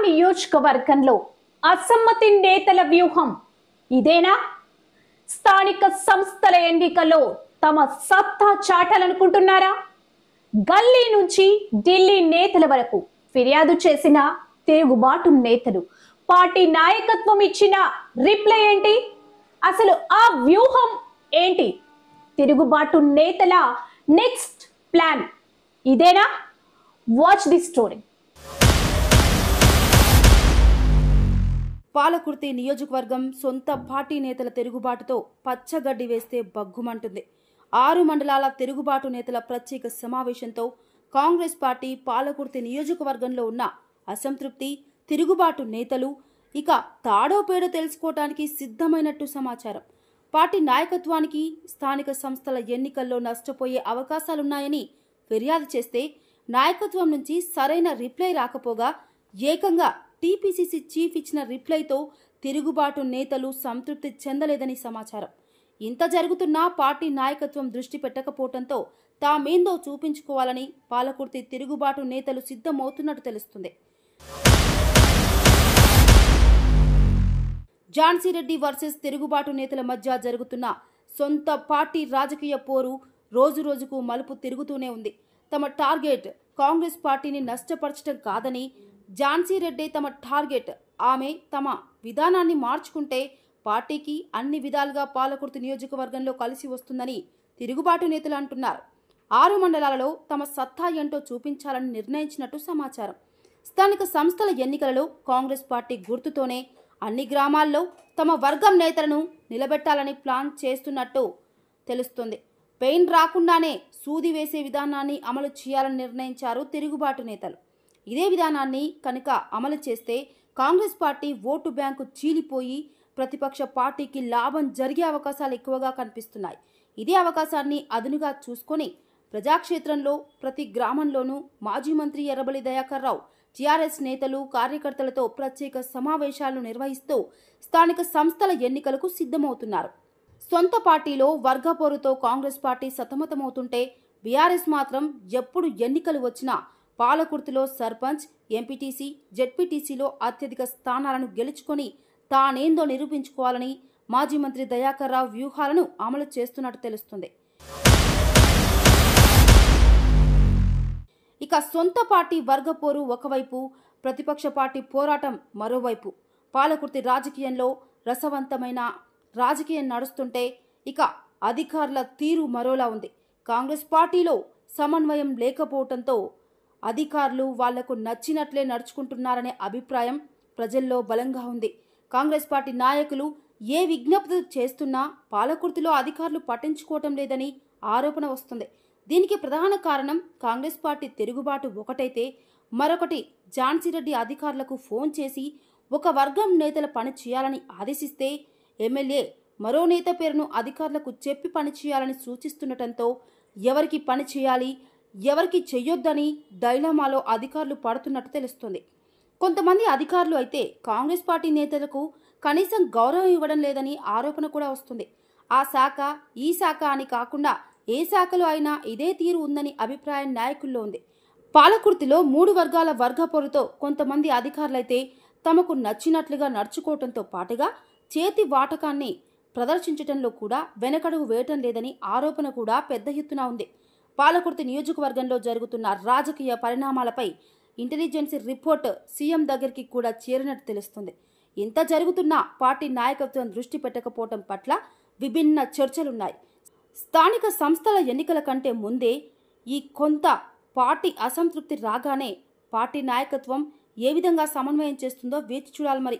నియోజకవర్గంలో అసమ్మతి నేతల వ్యూహం ఇదేనా? స్థానిక సంస్థల ఎన్నికల్లో తమ సత్తా చాటాలనుకుంటున్నారా? గల్లీ నుంచి ఢిల్లీ నేతల వరకు ఫిర్యాదు చేసిన తిరుగుబాటు నేతలు పార్టీ నాయకత్వం ఇచ్చిన రిప్లై ఏంటి? అసలు ఆ వ్యూహం ఏంటి? తిరుగుబాటు నేతల నెక్స్ట్ ప్లాన్ ఇదేనా? Watch the story. పాలకుర్తి నియోజకవర్గం సొంత పార్టీ నేతల తిరుగుబాటుతో పచ్చగడ్డి వేస్తే బగ్గుమంటుంది. 6 మండలాల తిరుగుబాటు నేతల ప్రత్యేక సమావేశంతో కాంగ్రెస్ పార్టీ పాలకుర్తి నియోజకవర్గంలో ఉన్న అసంతృప్తి తిరుగుబాటు నేతలు ఇక తాడో పేడో తెలుసుకోవడానికి సిద్ధమైనట్టు సమాచారం. పార్టీ నాయకత్వానికి స్థానిక సంస్థల ఎన్నికల్లో నష్టపోయే అవకాశాలున్నాయని ఫిర్యాదు చేస్తే నాయకత్వం నుంచి సరైన రిప్లై రాకపోగా ఏకంగా టీపీసీసీ చీఫ్ ఇచ్చిన రిప్లైతో తిరుగుబాటు నేతలు సంతృప్తి చెందలేదని సమాచారం. ఇంత జరుగుతున్నా పార్టీ నాయకత్వం దృష్టి పెట్టకపోవడంతో తామేందో చూపించుకోవాలని పాలకుర్తి తిరుగుబాటు నేతలు సిద్ధమవుతున్నట్టు తెలుస్తుంది. ఝాన్సీ రెడ్డి వర్సెస్ తిరుగుబాటు నేతల మధ్య జరుగుతున్న సొంత పార్టీ రాజకీయ పోరు రోజురోజుకు మలుపు తిరుగుతూనే ఉంది. తమ టార్గెట్ కాంగ్రెస్ పార్టీని నష్టపరచడం కాదని, ఝాన్సీ రెడ్డి తమ టార్గెట్ ఆమె తమ విధానాన్ని మార్చుకుంటే పార్టీకి అన్ని విధాలుగా పాలకుర్తి నియోజకవర్గంలో కలిసి వస్తుందని తిరుగుబాటు నేతలు అంటున్నారు. 6 మండలాలలో తమ సత్తా ఏంటో చూపించాలని నిర్ణయించినట్టు సమాచారం. స్థానిక సంస్థల ఎన్నికలలో కాంగ్రెస్ పార్టీ గుర్తుతోనే అన్ని గ్రామాల్లో తమ వర్గం నేతలను నిలబెట్టాలని ప్లాన్ చేస్తున్నట్టు తెలుస్తుంది. పెయిన్ రాకుండానే సూది వేసే విధానాన్ని అమలు చేయాలని నిర్ణయించారు తిరుగుబాటు నేతలు. ఇదే విధానాన్ని కనుక అమలు చేస్తే కాంగ్రెస్ పార్టీ ఓటు బ్యాంకు చీలిపోయి ప్రతిపక్ష పార్టీకి లాభం జరిగే అవకాశాలు ఎక్కువగా కనిపిస్తున్నాయి. ఇదే అవకాశాన్ని అదునుగా చూసుకొని ప్రజాక్షేత్రంలో ప్రతి గ్రామంలోనూ మాజీ మంత్రి ఎర్రబెల్లి దయాకర్ రావు టీఆర్ఎస్ నేతలు కార్యకర్తలతో ప్రత్యేక సమావేశాలు నిర్వహిస్తూ స్థానిక సంస్థల ఎన్నికలకు సిద్ధమవుతున్నారు. సొంత పార్టీలో వర్గపోరుతో కాంగ్రెస్ పార్టీ సతమతమవుతుంటే బీఆర్ఎస్ మాత్రం ఎప్పుడు ఎన్నికలు వచ్చినా పాలకుర్తిలో సర్పంచ్, ఎంపీటీసీ, జెడ్పీటీసీలో అత్యధిక స్థానాలను గెలుచుకొని తానేందో నిరూపించుకోవాలని మాజీ మంత్రి దయాకర్ రావు వ్యూహాలను అమలు చేస్తున్నట్టు తెలుస్తుంది. ఇక సొంత పార్టీ వర్గపోరు ఒకవైపు, ప్రతిపక్ష పార్టీ పోరాటం మరోవైపు. పాలకుర్తి రాజకీయంలో రసవంతమైన రాజకీయం నడుస్తుంటే ఇక అధికారుల తీరు మరోలా ఉంది. కాంగ్రెస్ పార్టీలో సమన్వయం లేకపోవడంతో అధికారులు వాళ్లకు నచ్చినట్లే నడుచుకుంటున్నారనే అభిప్రాయం ప్రజల్లో బలంగా ఉంది. కాంగ్రెస్ పార్టీ నాయకులు ఏ విజ్ఞప్తి చేస్తున్నా పాలకుర్తిలో అధికారులు పట్టించుకోవటం లేదని ఆరోపణ వస్తుంది. దీనికి ప్రధాన కారణం కాంగ్రెస్ పార్టీ తిరుగుబాటు ఒకటైతే, మరొకటి ఝాన్సీ రెడ్డి అధికారులకు ఫోన్ చేసి ఒక వర్గం నేతల పని చేయాలని ఆదేశిస్తే ఎమ్మెల్యే మరో నేత పేరును అధికారులకు చెప్పి పని చేయాలని సూచిస్తుండటంతో ఎవరికి పని చేయాలి, ఎవరికి చెయ్యొద్దని డైలమాలో అధికారులు పడుతున్నట్టు తెలుస్తుంది. కొంతమంది అధికారులు అయితే కాంగ్రెస్ పార్టీ నేతలకు కనీసం గౌరవం ఇవ్వడం లేదని ఆరోపణ కూడా వస్తుంది. ఆ శాఖ ఈ శాఖ అని కాకుండా ఏ శాఖలో అయినా ఇదే తీరు ఉందని అభిప్రాయం నాయకుల్లో ఉంది. పాలకుర్తిలో 3 వర్గాల వర్గపోరుతో కొంతమంది అధికారులైతే తమకు నచ్చినట్లుగా నడుచుకోవడంతో పాటుగా చేతి వాటకాన్ని ప్రదర్శించడంలో కూడా వెనకడుగు వేయటం లేదని ఆరోపణ కూడా పెద్ద ఎత్తున ఉంది. పాలకుర్తి నియోజకవర్గంలో జరుగుతున్న రాజకీయ పరిణామాలపై ఇంటెలిజెన్స్ రిపోర్ట్ సీఎం దగ్గరికి కూడా చేరినట్టు తెలుస్తుంది. ఇంత జరుగుతున్నా పార్టీ నాయకత్వం దృష్టి పెట్టకపోవటం పట్ల విభిన్న చర్చలున్నాయి. స్థానిక సంస్థల ఎన్నికల కంటే ముందే ఈ కొంత పార్టీ అసంతృప్తి రాగానే పార్టీ నాయకత్వం ఏ విధంగా సమన్వయం చేస్తుందో వేచి చూడాలి మరి.